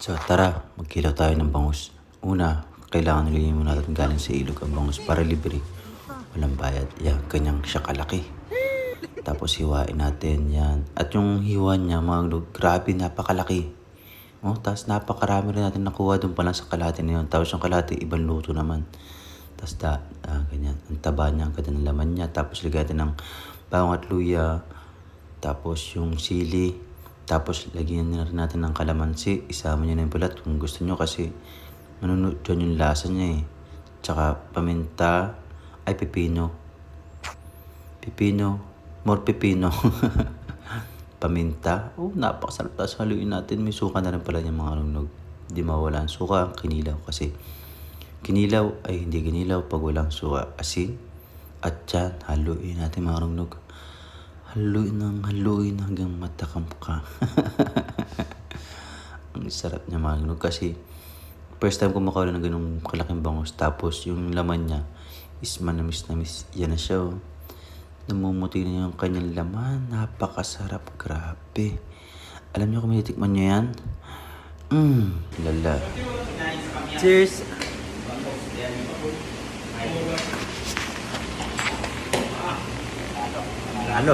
So tara, magkilaw tayo ng bangus. Una, kailangan nilagyan muna natin galing sa ilog ang bangus para libre. Walang bayad. Yan, kanyang siya kalaki. Tapos hiwain natin yan. At yung hiwa niya, mga log, grabe, napakalaki. Oh, tapos napakarami rin natin nakuha doon pa lang sa kalahati na yun. Tapos yung kalahati, ibang luto naman. Tapos ganyan. Ang taba niya, ang ganda ng laman niya. Tapos lagyan natin ng bawang at luya. Tapos yung sili. Tapos lagyan na rin natin ng kalamansi. Isama niyo na yung balat kung gusto niyo kasi manunod dyan yung lasa niya eh. Tsaka paminta. Ay, pipino. Pipino. More pipino. Paminta. Oh, napakasarap. Tapos haluin natin. May suka na rin pala yung mga lungnog. Hindi mawala ang suka. Kinilaw kasi. Kinilaw ay hindi kinilaw pag walang suka. Asin. At yan, haluin natin mga lungnog. Haluin hanggang matakam ka. Ang sarap niya mga lungnog kasi first time ko makaula ng ganung kalaking bangus. Tapos yung laman niya is manamis-namis. Yan na siya oh. Namumuti na yung kanyang laman. Napakasarap. Grabe. Alam niyo kung may tikman niyo yan? Lala. Cheers! Ano?